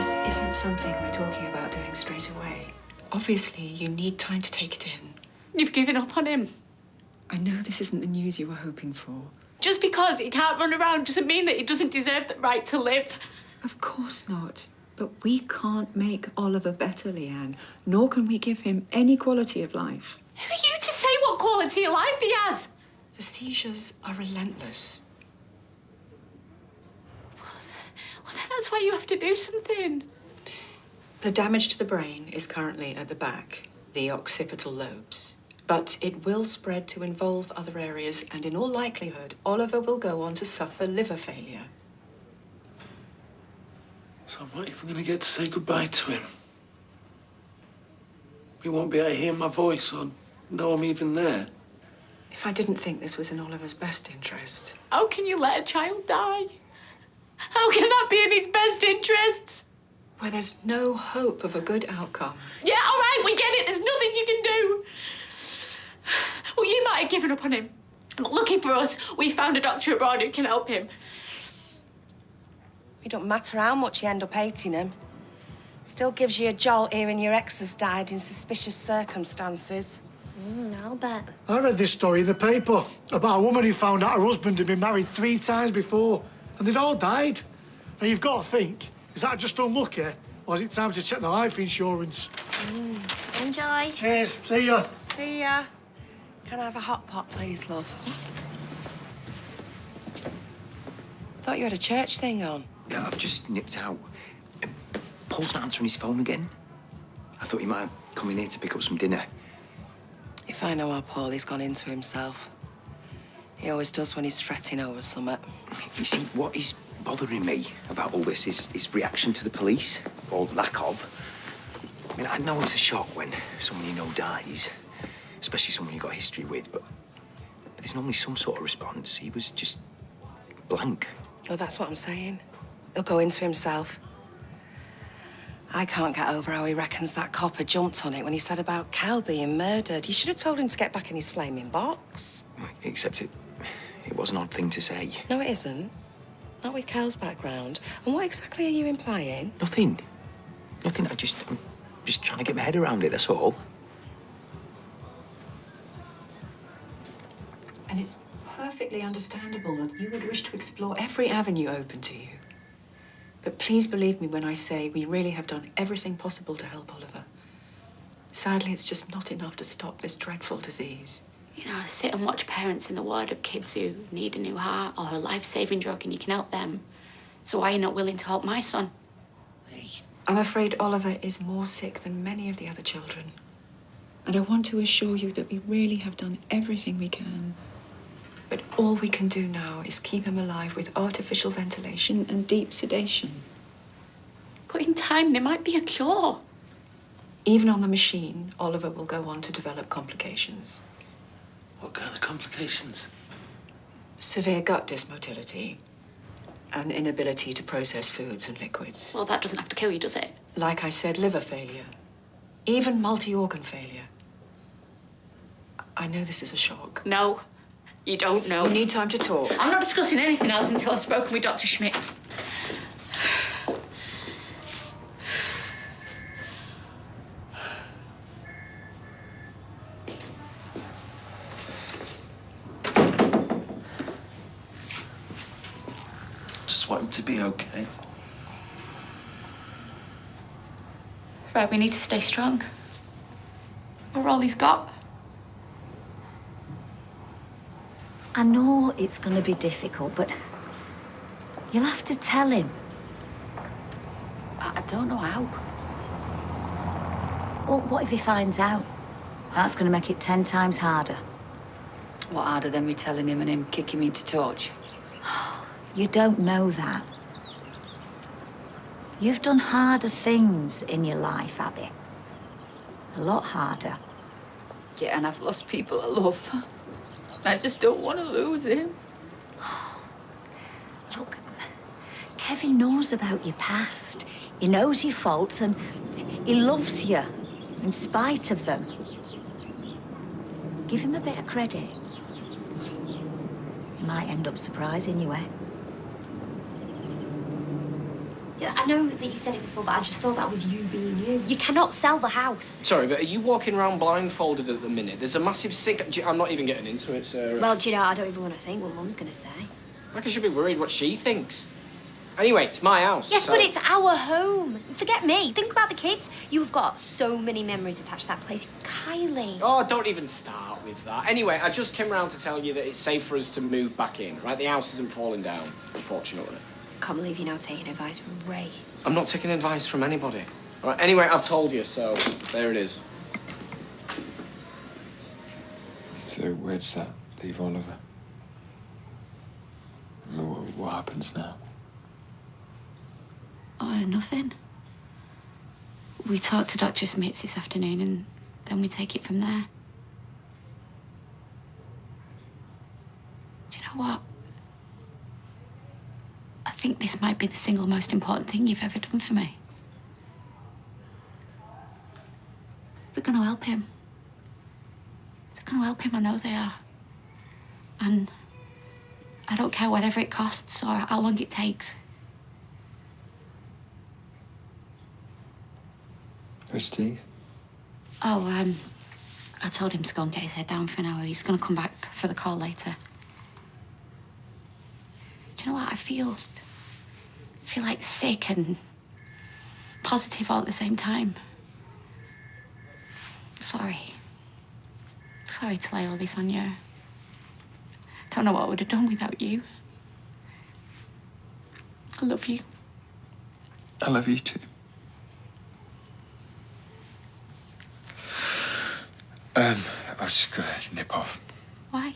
This isn't something we're talking about doing straight away. Obviously, you need time to take it in. You've given up on him. I know this isn't the news you were hoping for. Just because he can't run around doesn't mean that he doesn't deserve the right to live. Of course not. But we can't make Oliver better, Leanne, nor can we give him any quality of life. Who are you to say what quality of life he has? The seizures are relentless. Well, then that's why you have to do something. The damage to the brain is currently at the back, the occipital lobes. But it will spread to involve other areas, and in all likelihood, Oliver will go on to suffer liver failure. So I'm not even going to get to say goodbye to him. We won't be able to hear my voice or know I'm even there. If I didn't think this was in Oliver's best interest. How can you let a child die? How can that be in his best interests? Where there's no hope of a good outcome. Yeah, all right, we get it. There's nothing you can do. Well, you might have given up on him. But lucky for us, we found a doctor abroad who can help him. It don't matter how much you end up hating him. Still gives you a jolt hearing your ex has died in suspicious circumstances. I'll bet. I read this story in the paper about a woman who found out her husband had been married 3 times before, and they'd all died. Now, you've got to think, is that just unlucky, or is it time to check the life insurance? Enjoy. Cheers. See ya. See ya. Can I have a hot pot, please, love? Thought you had a church thing on. Yeah, I've just nipped out. Paul's not answering his phone again. I thought he might have come in here to pick up some dinner. If I know how Paulie's gone into himself. He always does when he's fretting over something. You see, what is bothering me about all this is his reaction to the police, or lack of. I mean, I know it's a shock when someone you know dies, especially someone you've got a history with, but there's normally some sort of response. He was just blank. Oh, that's what I'm saying. He'll go into himself. I can't get over how he reckons that copper jumped on it when he said about Cal being murdered. You should have told him to get back in his flaming box. Except it was an odd thing to say. No, it isn't. Not with Cal's background. And what exactly are you implying? Nothing. Nothing. I'm just trying to get my head around it, that's all. And it's perfectly understandable that you would wish to explore every avenue open to you. But please believe me when I say we really have done everything possible to help Oliver. Sadly, it's just not enough to stop this dreadful disease. You know, sit and watch parents in the ward of kids who need a new heart or a life-saving drug and you can help them. So why are you not willing to help my son? I'm afraid Oliver is more sick than many of the other children. And I want to assure you that we really have done everything we can. But all we can do now is keep him alive with artificial ventilation and deep sedation. But in time, there might be a cure. Even on the machine, Oliver will go on to develop complications. What kind of complications? Severe gut dysmotility, an inability to process foods and liquids. Well, that doesn't have to kill you, does it? Like I said, liver failure, even multi-organ failure. I know this is a shock. No, you don't know. We need time to talk. I'm not discussing anything else until I've spoken with Dr. Schmitz. Just want him to be okay. Right, we need to stay strong. We're all he's got. I know it's going to be difficult, but you'll have to tell him. I don't know how. Well, what if he finds out? That's going to make it 10 times harder. What, harder than me telling him and him kicking me into torch? You don't know that. You've done harder things in your life, Abby. A lot harder. Yeah, and I've lost people I love. I just don't want to lose him. Look, Kevin knows about your past. He knows your faults and he loves you in spite of them. Give him a bit of credit. He might end up surprising you, eh? Yeah, I know that you said it before, but I just thought that was you being you. You cannot sell the house. Sorry, but are you walking around blindfolded at the minute? There's a massive sick... I'm not even getting into it, Sarah. Well, do you know, I don't even want to think what Mum's going to say. Like I should be worried what she thinks. Anyway, it's my house. Yes, so... but it's our home. Forget me. Think about the kids. You've got so many memories attached to that place. Kylie. Oh, don't even start with that. Anyway, I just came round to tell you that it's safe for us to move back in, right? The house isn't falling down, unfortunately. I can't believe you're now taking advice from Ray. I'm not taking advice from anybody. All right, anyway, I've told you, so there it is. So where does that leave Oliver? I mean, what happens now? Oh, nothing. We talked to Dr. Smits this afternoon and then we take it from there. Do you know what? I think this might be the single most important thing you've ever done for me. They're going to help him. They're going to help him, I know they are. And I don't care whatever it costs or how long it takes. Where's Steve? Oh, I told him to go and get his head down for an hour. He's going to come back for the call later. Do you know what? I feel like sick and positive all at the same time. Sorry. Sorry to lay all this on you. Don't know what I would have done without you. I love you. I love you too. I was just gonna nip off. Why?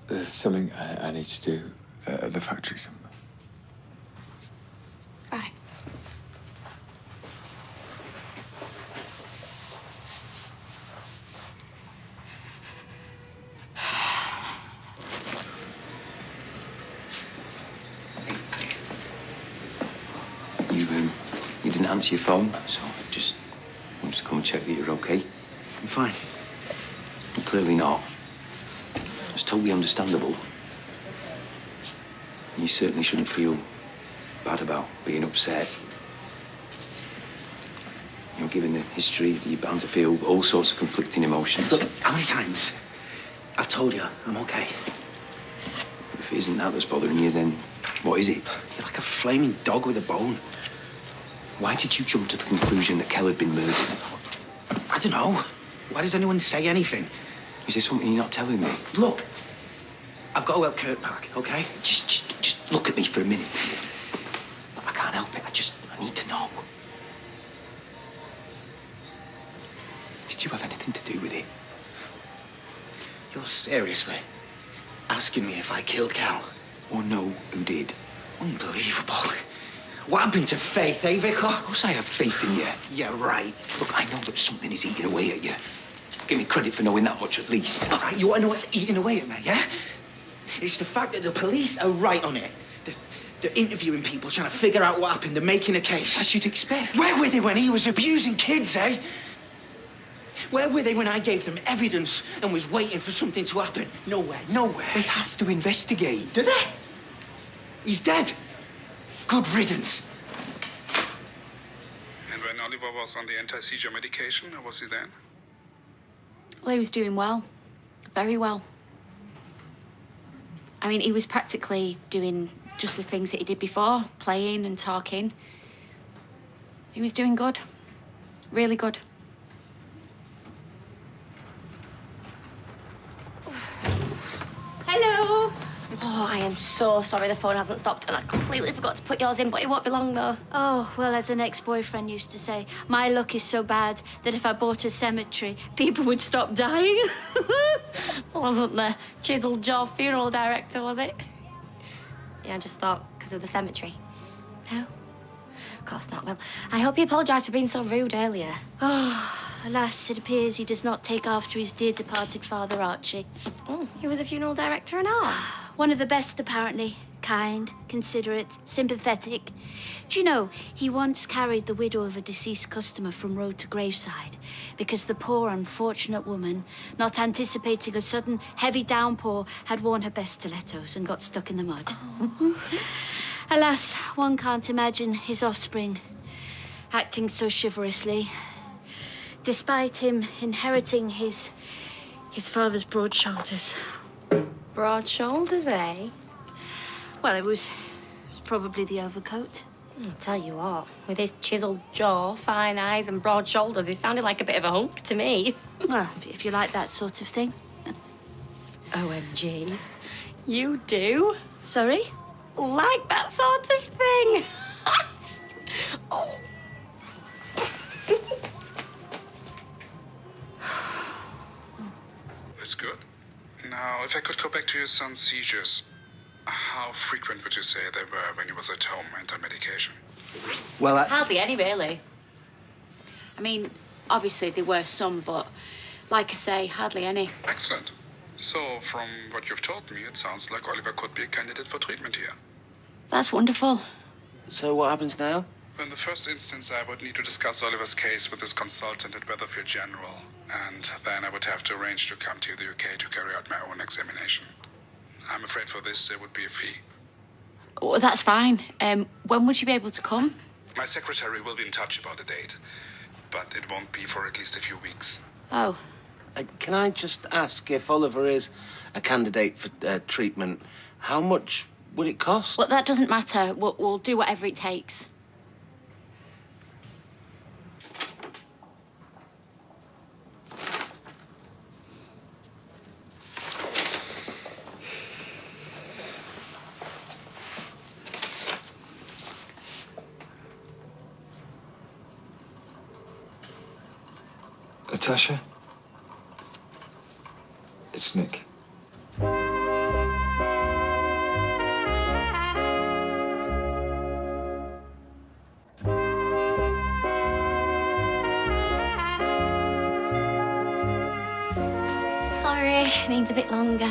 There's something I need to do at the factory somewhere. Right. You didn't answer your phone, so just wanted to come and check that you're okay. I'm fine. You're clearly not. It's totally understandable. You certainly shouldn't feel bad about being upset. You know, given the history, you're bound to feel all sorts of conflicting emotions. Look, how many times I've told you I'm okay? If it isn't that that's bothering you, then what is it? You're like a flaming dog with a bone. Why did you jump to the conclusion that Kel had been murdered? I don't know. Why does anyone say anything? Is there something you're not telling me? Look, I've got to help Kurt back, okay? Just look at me for a minute. I can't help it. I need to know. Did you have anything to do with it? You're seriously asking me if I killed Cal? Or know who did? Unbelievable. What happened to Faith, eh, Vicar? Of course I have faith in you. Yeah, right. Look, I know that something is eating away at you. Give me credit for knowing that much at least. All right, you want to know what's eating away at me, yeah? It's the fact that the police are right on it. They're interviewing people, trying to figure out what happened. They're making a case. As you'd expect. Where were they when he was abusing kids, eh? Where were they when I gave them evidence and was waiting for something to happen? Nowhere, nowhere. They have to investigate. Do they? He's dead. Good riddance. And when Oliver was on the anti-seizure medication, how was he then? Well, he was doing well. Very well. I mean, he was practically doing just the things that he did before, playing and talking. He was doing good. Really good. Hello. Oh, I am so sorry the phone hasn't stopped and I completely forgot to put yours in, but it won't be long though. Oh, well, as an ex-boyfriend used to say, my luck is so bad that if I bought a cemetery, people would stop dying. Wasn't the chiseled jaw funeral director, was it? Yeah, I just thought because of the cemetery. No? Of course not. Well, I hope you apologise for being so rude earlier. Oh, alas, it appears he does not take after his dear departed father, Archie. Oh, he was a funeral director and all. One of the best, apparently. Kind, considerate, sympathetic. Do you know, he once carried the widow of a deceased customer from road to graveside because the poor, unfortunate woman, not anticipating a sudden heavy downpour, had worn her best stilettos and got stuck in the mud. Oh. Alas, one can't imagine his offspring acting so chivalrously, despite him inheriting his father's broad shoulders. Broad shoulders, eh? Well, it was probably the overcoat. I'll tell you what, with his chiselled jaw, fine eyes and broad shoulders, he sounded like a bit of a hunk to me. Well, if you like that sort of thing. OMG. You do? Sorry? Like that sort of thing. Oh. That's good. Now, if I could go back to your son's seizures, how frequent would you say they were when he was at home and on medication? Well, Hardly any, really. I mean, obviously there were some, but like I say, hardly any. Excellent. So, from what you've told me, it sounds like Oliver could be a candidate for treatment here. That's wonderful. So what happens now? In the first instance, I would need to discuss Oliver's case with his consultant at Weatherfield General, and then I would have to arrange to come to the UK to carry out my own examination. I'm afraid for this, there would be a fee. Well, that's fine. When would you be able to come? My secretary will be in touch about a date, but it won't be for at least a few weeks. Oh. Can I just ask, if Oliver is a candidate for treatment, how much would it cost? Well, that doesn't matter. We'll do whatever it takes. Natasha? It's Nick. Sorry, needs a bit longer.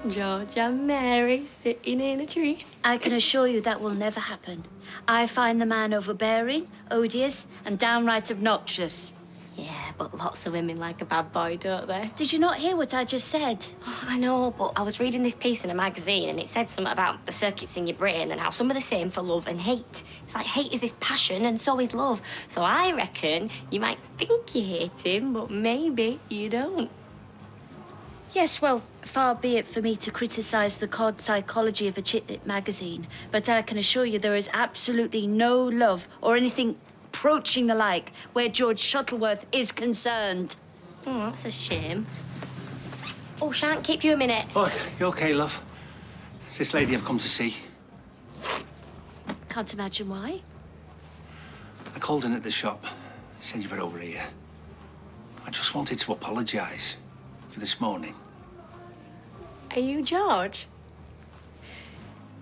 George and Mary sitting in a tree. I can assure you that will never happen. I find the man overbearing, odious, and downright obnoxious. Yeah, but lots of women like a bad boy, don't they? Did you not hear what I just said? Oh, I know, but I was reading this piece in a magazine and it said something about the circuits in your brain and how some are the same for love and hate. It's like hate is this passion and so is love. So I reckon you might think you hate him, but maybe you don't. Yes, well, far be it for me to criticise the cod psychology of a chitlit magazine, but I can assure you there is absolutely no love or anything approaching the like where George Shuttleworth is concerned. Oh, that's a shame. Oh, shan't keep you a minute. Oh, you okay, love? It's this lady I've come to see. Can't imagine why. I called in at the shop, said you were over here. I just wanted to apologise for this morning. Are you George?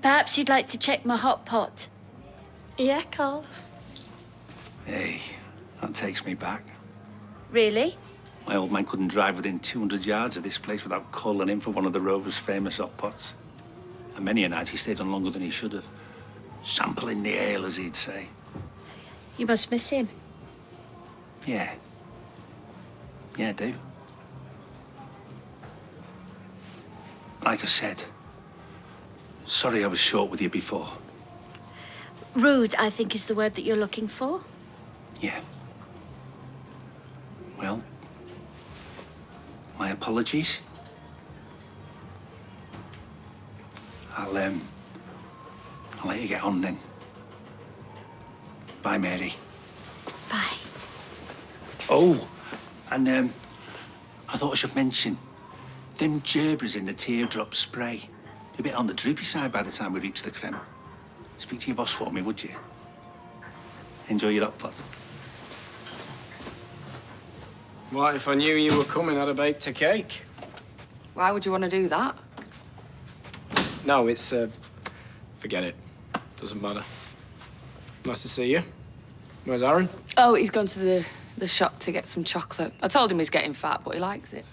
Perhaps you'd like to check my hot pot. Yeah, of course. Hey, that takes me back. Really? My old man couldn't drive within 200 yards of this place without calling in for one of the Rover's famous hot pots. And many a night he stayed on longer than he should have. Sampling the ale, as he'd say. You must miss him. Yeah. Yeah, I do. Like I said, sorry I was short with you before. Rude, I think, is the word that you're looking for. Yeah. Well, my apologies. I'll let you get on then. Bye, Mary. Bye. Oh, and I thought I should mention, them gerbers in the teardrop spray. They're a bit on the droopy side by the time we reach the creme. Speak to your boss for me, would you? Enjoy your hot pot. What if I knew you were coming, I'd have baked a cake? Why would you want to do that? No, it's, forget it. Doesn't matter. Nice to see you. Where's Aaron? Oh, he's gone to the shop to get some chocolate. I told him he's getting fat, but he likes it.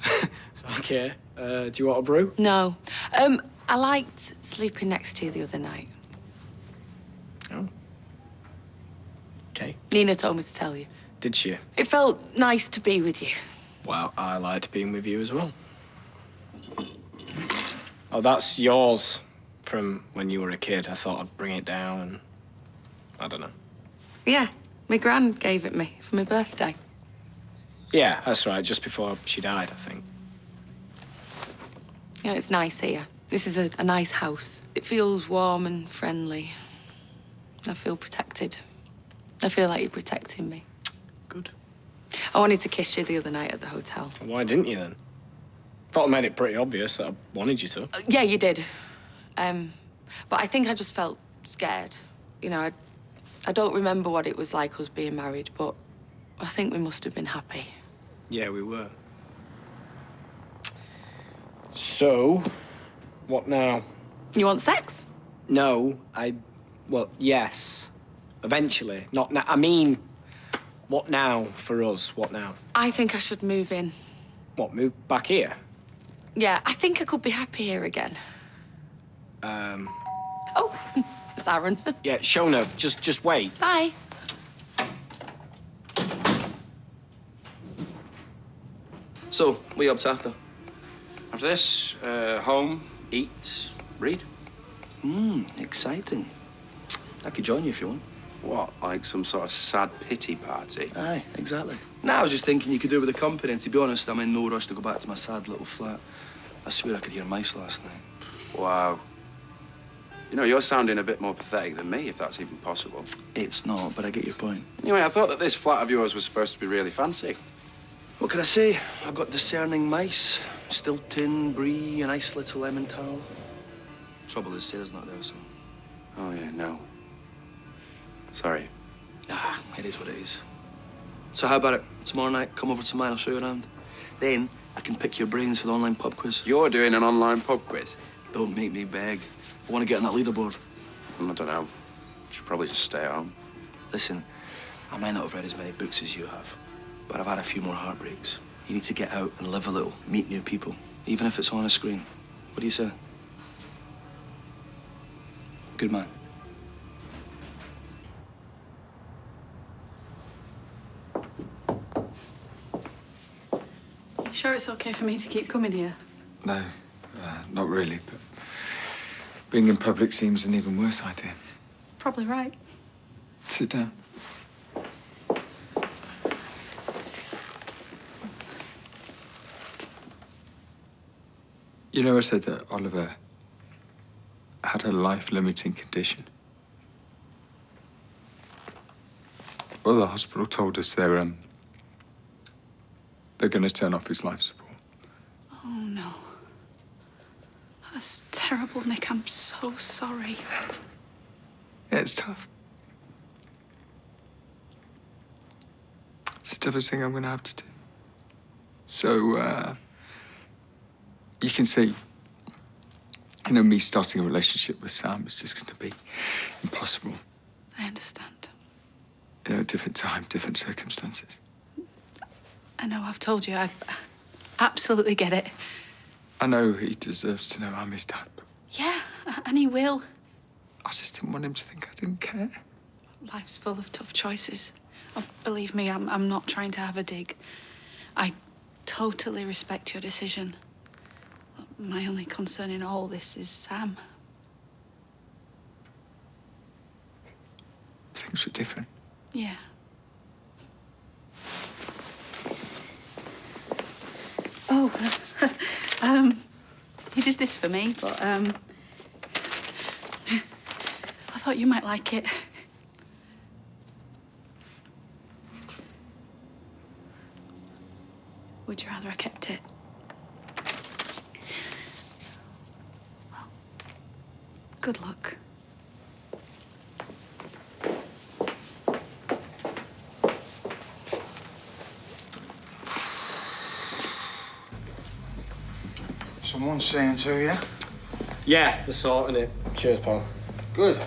Okay. Do you want a brew? No. I liked sleeping next to you the other night. Oh. Okay. Nina told me to tell you. Did she? It felt nice to be with you. Well, I liked being with you as well. Oh, that's yours from when you were a kid. I thought I'd bring it down and... I don't know. Yeah, my gran gave it me for my birthday. Yeah, that's right, just before she died, I think. Yeah, it's nice here. This is a nice house. It feels warm and friendly. I feel protected. I feel like you're protecting me. Good. I wanted to kiss you the other night at the hotel. Why didn't you, then? Thought I made it pretty obvious that I wanted you to. Yeah, you did. But I think I just felt scared. You know, I don't remember what it was like us being married, but I think we must have been happy. Yeah, we were. So, what now? You want sex? No, well, yes. Eventually. Not now. I mean, what now for us? What now? I think I should move in. What, move back here? Yeah, I think I could be happy here again. Oh, it's Aaron. Yeah, Shona, just wait. Bye. So, what are you up to after? After this, home, eat, read. Exciting. I could join you if you want. What, like some sort of sad pity party? Aye, exactly. Nah, I was just thinking you could do with the company, and to be honest, I'm in no rush to go back to my sad little flat. I swear I could hear mice last night. Wow. You know, you're sounding a bit more pathetic than me, if that's even possible. It's not, but I get your point. Anyway, I thought that this flat of yours was supposed to be really fancy. What can I say? I've got discerning mice. Stilton, Brie, a nice little Emmental. Trouble is, Sarah's not there, so... Oh, yeah, no. Sorry. Ah, it is what it is. So how about it? Tomorrow night, come over to mine, I'll show you around. Then I can pick your brains for the online pub quiz. You're doing an online pub quiz? Don't make me beg. I want to get on that leaderboard. I don't know. Should probably just stay at home. Listen, I might not have read as many books as you have, but I've had a few more heartbreaks. You need to get out and live a little, meet new people, even if it's on a screen. What do you say? Good man. You sure it's okay for me to keep coming here? No, not really, but being in public seems an even worse idea. Probably right. Sit down. You know, I said that Oliver had a life-limiting condition. Well, the hospital told us they're going to turn off his life support. Oh, no. That's terrible, Nick. I'm so sorry. Yeah, it's tough. It's the toughest thing I'm going to have to do. So, you can see, you know, me starting a relationship with Sam is just going to be impossible. I understand. You know, different time, different circumstances. I know, I've told you. I absolutely get it. I know he deserves to know I'm his dad, but Yeah, and he will. I just didn't want him to think I didn't care. Life's full of tough choices. Oh, believe me, I'm not trying to have a dig. I totally respect your decision. My only concern in all this is Sam. Things were different. Yeah. Oh, he did this for me, but, I thought you might like it. Would you rather I kept it? Well, good luck. Someone's saying to you. Yeah, they're sorting it. Cheers, Paul. Good.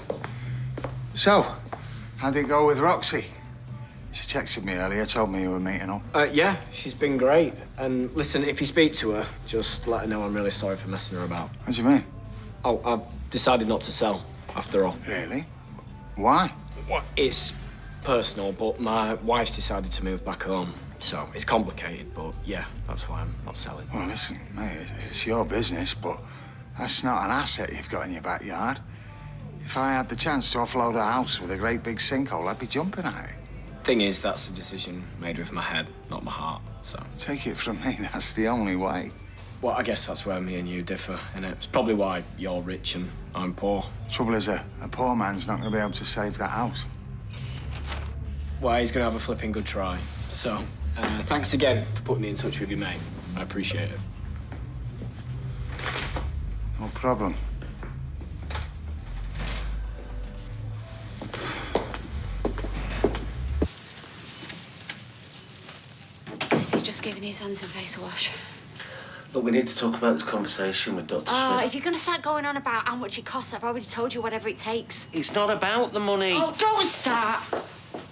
So, how'd it go with Roxy? She texted me earlier, told me you were meeting up. Yeah, she's been great. And listen, if you speak to her, just let her know I'm really sorry for messing her about. What do you mean? Oh, I've decided not to sell, after all. Really? Why? Well, it's personal, but my wife's decided to move back home. So it's complicated, but yeah, that's why I'm not selling. Well, listen, mate, it's your business, but That's not an asset you've got in your backyard. If I had the chance to offload a house with a great big sinkhole, I'd be jumping at it. Thing is, that's a decision made with my head, not my heart, so... Take it from me, that's the only way. Well, I guess that's where me and you differ, innit? It's probably why you're rich and I'm poor. Trouble is, a poor man's not going to be able to save that house. Well, he's going to have a flipping good try. So, thanks again for putting me in touch with you, mate. I appreciate it. No problem. Yes, he's just giving his hands and face a wash. Look, we need to talk about this conversation with Dr. Smith. If you're going to start going on about how much it costs, I've already told you whatever it takes. It's not about the money. Oh, don't start.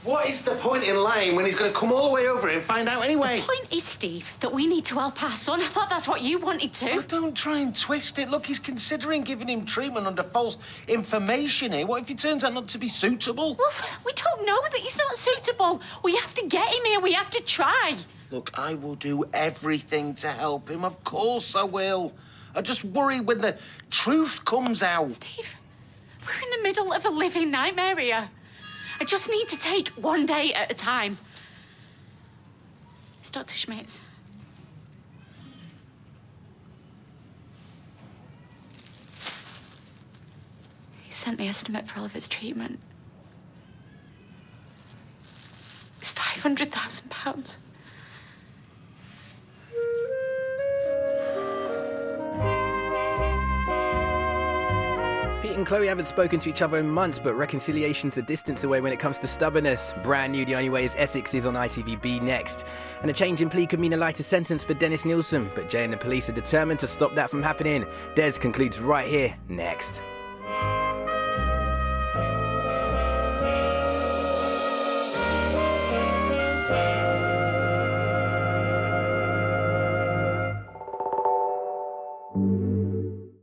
What is the point in lying when he's going to come all the way over it and find out anyway? The point is, Steve, that we need to help our son. I thought that's what you wanted to. Oh, don't try and twist it. Look, he's considering giving him treatment under false information here. What if he turns out not to be suitable? Well, we don't know that he's not suitable. We have to get him here. We have to try. Look, I will do everything to help him. Of course I will. I just worry when the truth comes out. Steve, we're in the middle of a living nightmare here. I just need to take one day at a time. It's Dr. Schmitz. He sent the estimate for Oliver's treatment. It's £500,000. Pete and Chloe haven't spoken to each other in months, but reconciliation's the distance away when it comes to stubbornness. Brand new The Only Way is Essex is on ITVB next. And a change in plea could mean a lighter sentence for Dennis Nielsen, but Jay and the police are determined to stop that from happening. Des concludes right here, next.